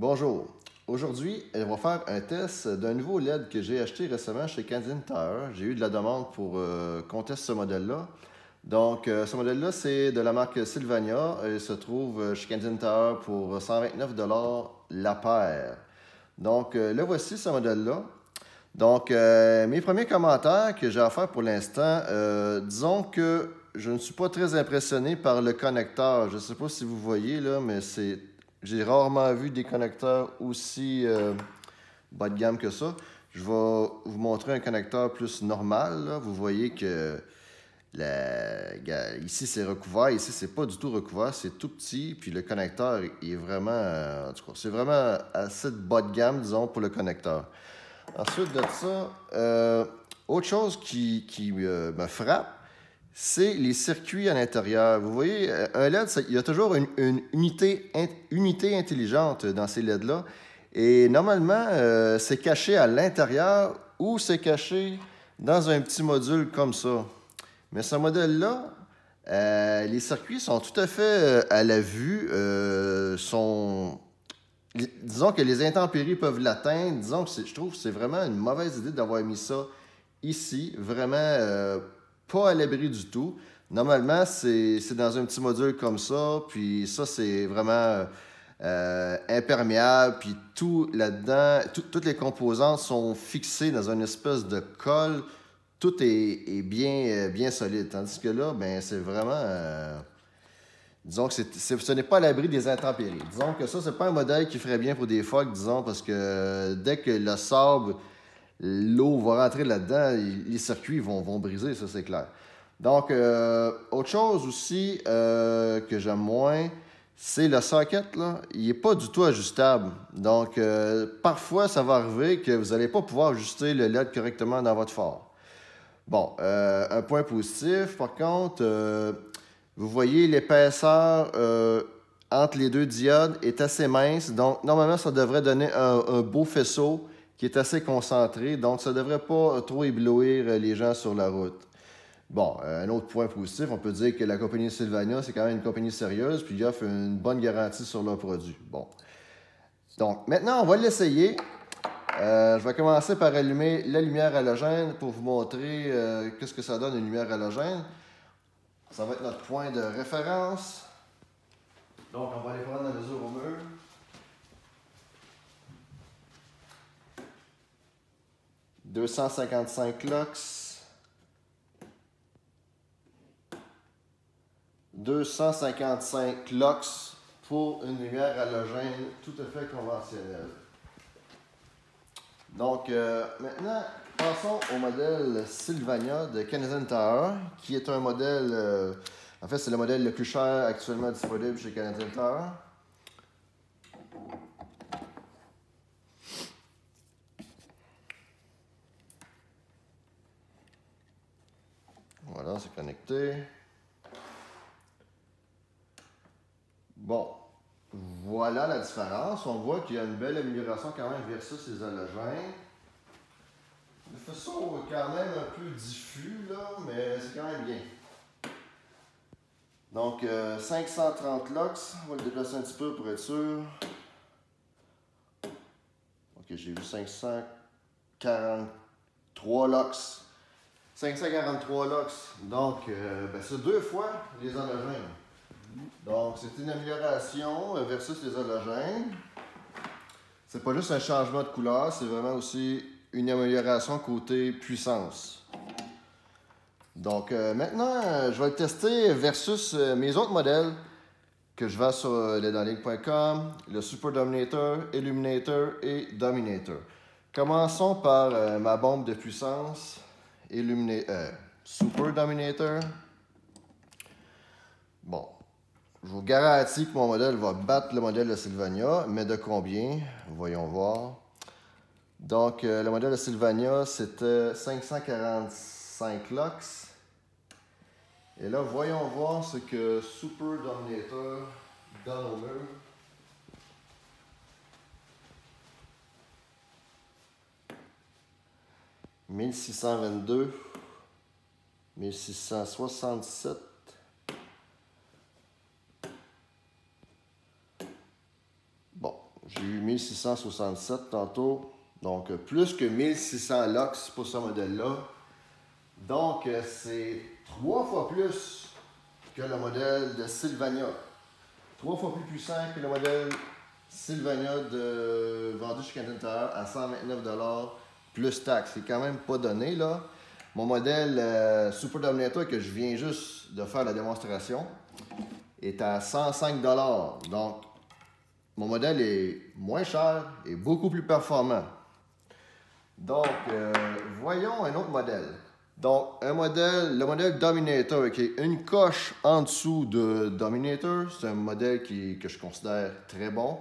Bonjour. Aujourd'hui, on va faire un test d'un nouveau LED que j'ai acheté récemment chez Canadian Tire. J'ai eu de la demande pour qu'on teste ce modèle-là. Donc, ce modèle-là, c'est de la marque Sylvania. Il se trouve chez Canadian Tire pour 129 la paire. Donc, le voici, ce modèle-là. Donc, mes premiers commentaires que j'ai à faire pour l'instant, disons que je ne suis pas très impressionné par le connecteur. Je ne sais pas si vous voyez, là, mais j'ai rarement vu des connecteurs aussi bas de gamme que ça. Je vais vous montrer un connecteur plus normal, là. Vous voyez que ici, c'est recouvert. Ici, c'est pas du tout recouvert. C'est tout petit. Puis le connecteur est vraiment... en tout cas, c'est vraiment assez de bas de gamme, disons, pour le connecteur. Ensuite de ça, autre chose qui me frappe, c'est les circuits à l'intérieur. Vous voyez, un LED, il y a toujours une unité intelligente dans ces LED-là. Et normalement, c'est caché à l'intérieur ou c'est caché dans un petit module comme ça. Mais ce modèle-là, les circuits sont tout à fait à la vue, disons que les intempéries peuvent l'atteindre. Disons que je trouve que c'est vraiment une mauvaise idée d'avoir mis ça ici. Vraiment pas à l'abri du tout. Normalement, c'est dans un petit module comme ça. Puis ça, c'est vraiment imperméable. Puis tout là-dedans, toutes les composantes sont fixées dans une espèce de colle. Tout est bien solide. Tandis que là, ben, c'est vraiment... disons que ce n'est pas à l'abri des intempéries. Disons que ça, c'est pas un modèle qui ferait bien pour des phoques, disons, parce que dès que le sable, l'eau va rentrer là-dedans, les circuits vont briser, ça c'est clair. Donc, autre chose aussi que j'aime moins, c'est le socket, là. Il n'est pas du tout ajustable. Donc, parfois, ça va arriver que vous n'allez pas pouvoir ajuster le LED correctement dans votre phare. Bon, un point positif, par contre... vous voyez, l'épaisseur entre les deux diodes est assez mince. Donc, normalement, ça devrait donner un beau faisceau qui est assez concentré. Donc, ça ne devrait pas trop éblouir les gens sur la route. Bon, un autre point positif, on peut dire que la compagnie Sylvania, c'est quand même une compagnie sérieuse, puis ils offrent une bonne garantie sur leurs produits. Bon. Donc, maintenant, on va l'essayer. Je vais commencer par allumer la lumière halogène pour vous montrer qu'est-ce que ça donne une lumière halogène. Ça va être notre point de référence. Donc, on va aller prendre la mesure au mur. « 255 lux. 255 lux pour une lumière halogène tout à fait conventionnelle. Donc, maintenant, passons au modèle Sylvania de Canadian Tire, qui est un modèle... en fait, c'est le modèle le plus cher actuellement disponible chez Canadian Tire. Voilà, c'est connecté. Bon, voilà la différence. On voit qu'il y a une belle amélioration quand même versus les halogènes. Le faisceau est quand même un peu diffus, là, mais c'est quand même bien. Donc, 530 lux. On va le déplacer un petit peu pour être sûr. Ok, j'ai vu 543 lux. 543 lux. Donc, c'est deux fois les halogènes. Donc, c'est une amélioration versus les halogènes. C'est pas juste un changement de couleur, c'est vraiment aussi une amélioration côté puissance. Donc, maintenant, je vais le tester versus mes autres modèles que je vends sur ledonligne.com, le Super Dominator, Illuminator et Dominator. Commençons par ma bombe de puissance, Super Dominator. Bon, je vous garantis que mon modèle va battre le modèle de Sylvania, mais de combien? Voyons voir. Donc, le modèle de Sylvania, c'était 545 lux. Et là, voyons voir ce que Super Dominator donne au mur. « 1622, 1667. Bon, J'ai eu 1667 tantôt. Donc, plus que 1600 lux pour ce modèle-là. Donc, c'est 3 fois plus que le modèle de Sylvania. 3 fois plus puissant que le modèle Sylvania vendu chez Canadian Tire à 129$ plus taxes. C'est quand même pas donné, là. Mon modèle Super Dominator que je viens juste de faire la démonstration est à 105$. Donc, mon modèle est moins cher et beaucoup plus performant. Donc, voyons un autre modèle. Donc, le modèle Dominator, qui est une coche en dessous de Dominator, c'est un modèle que je considère très bon,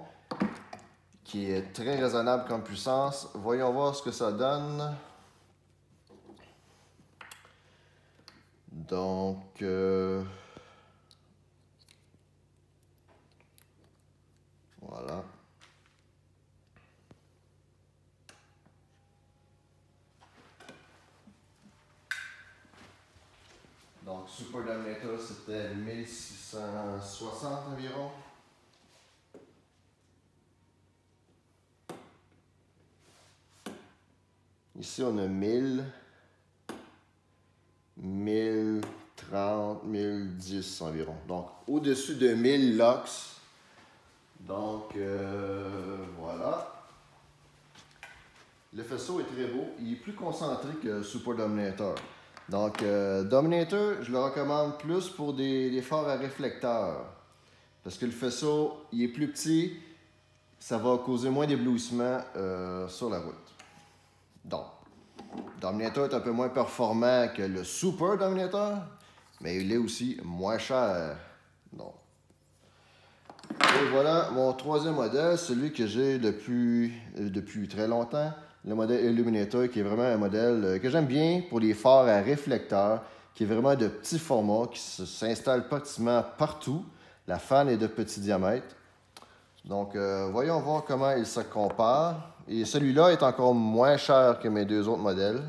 qui est très raisonnable comme puissance. Voyons voir ce que ça donne. Donc, voilà. Donc, Super Dominator, c'était 1660 environ. Ici, on a 1000, 1030, 1010 environ. Donc, au-dessus de 1000 lux. Donc, voilà. Le faisceau est très beau. Il est plus concentré que Super Dominator. Donc, Dominator, je le recommande plus pour des phares à réflecteurs. Parce que le faisceau, il est plus petit. Ça va causer moins d'éblouissement sur la route. Donc, Dominator est un peu moins performant que le Super Dominator, mais il est aussi moins cher. Donc, et voilà mon troisième modèle, celui que j'ai depuis très longtemps, le modèle Illuminator, qui est vraiment un modèle que j'aime bien pour les phares à réflecteurs, qui est vraiment de petit format, qui s'installe pratiquement partout. La fan est de petit diamètre. Donc, voyons voir comment il se compare. Et celui-là est encore moins cher que mes deux autres modèles.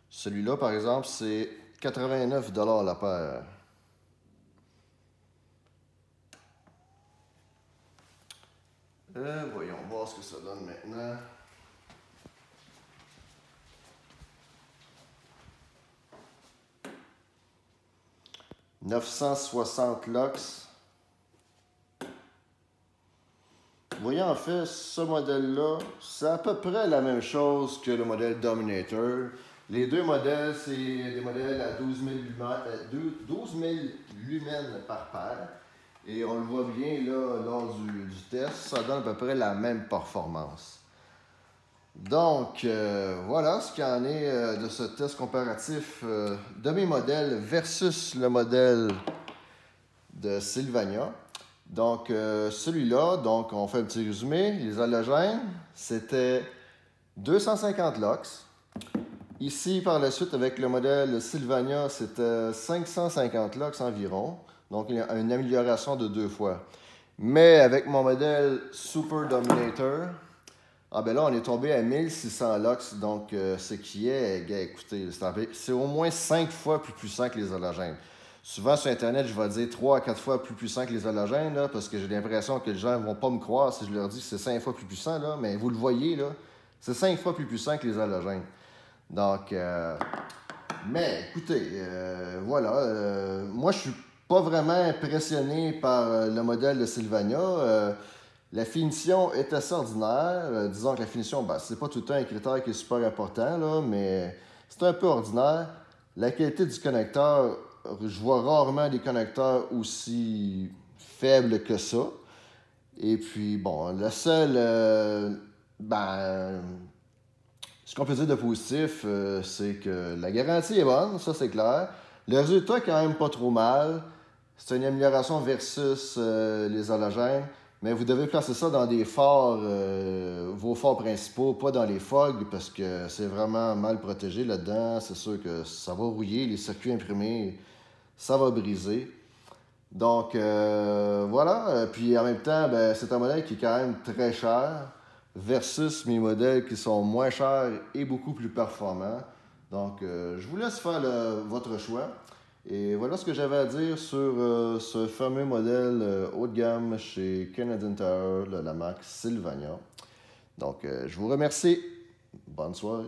Celui-là, par exemple, c'est 89$ la paire. Voyons voir ce que ça donne maintenant. « 960 lux. » Vous voyez, en fait, ce modèle-là, c'est à peu près la même chose que le modèle Dominator. Les deux modèles, c'est des modèles à 12 000 lumens par paire. Et on le voit bien là, lors du test, ça donne à peu près la même performance. Donc, voilà ce qu'il en est de ce test comparatif de mes modèles versus le modèle de Sylvania. Donc, celui-là, donc on fait un petit résumé. Les halogènes, c'était 250 lux. Ici, par la suite, avec le modèle Sylvania, c'était 550 lux environ. Donc, il y a une amélioration de 2 fois. Mais avec mon modèle Super Dominator, ah ben là, on est tombé à 1600 lux. Donc, ce qui est, écoutez, c'est au moins 5 fois plus puissant que les halogènes. Souvent, sur Internet, je vais dire 3 à 4 fois plus puissant que les halogènes, là, parce que j'ai l'impression que les gens ne vont pas me croire si je leur dis que c'est 5 fois plus puissant. Là, mais vous le voyez, là, c'est 5 fois plus puissant que les halogènes. Donc, mais écoutez, voilà. Moi, je suis pas vraiment impressionné par le modèle de Sylvania. La finition est assez ordinaire. Disons que la finition, ben, c'est pas tout le temps un critère qui est super important, là, mais c'est un peu ordinaire. La qualité du connecteur, je vois rarement des connecteurs aussi faibles que ça. Et puis, bon, le seul, ce qu'on peut dire de positif, c'est que la garantie est bonne, ça c'est clair. Le résultat est quand même pas trop mal. C'est une amélioration versus les halogènes. Mais vous devez placer ça dans des phares, vos phares principaux, pas dans les fogs, parce que c'est vraiment mal protégé là-dedans. C'est sûr que ça va rouiller, les circuits imprimés, ça va briser. Donc, voilà. Puis en même temps, ben, c'est un modèle qui est quand même très cher versus mes modèles qui sont moins chers et beaucoup plus performants. Donc, je vous laisse faire votre choix. Et voilà ce que j'avais à dire sur ce fameux modèle haut de gamme chez Canadian Tire, la marque Sylvania. Donc, je vous remercie. Bonne soirée.